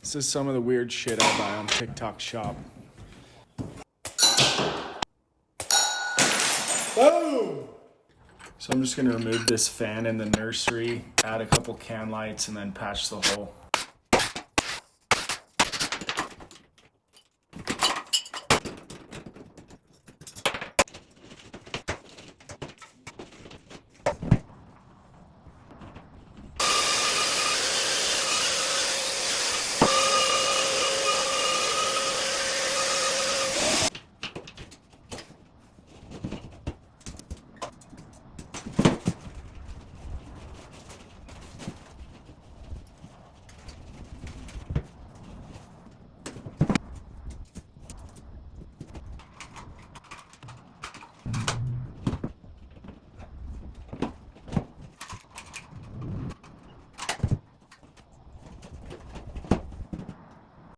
This is some of the weird shit I buy on TikTok Shop. Boom! So I'm just gonna remove this fan in the nursery, add a couple can lights, and then patch the hole.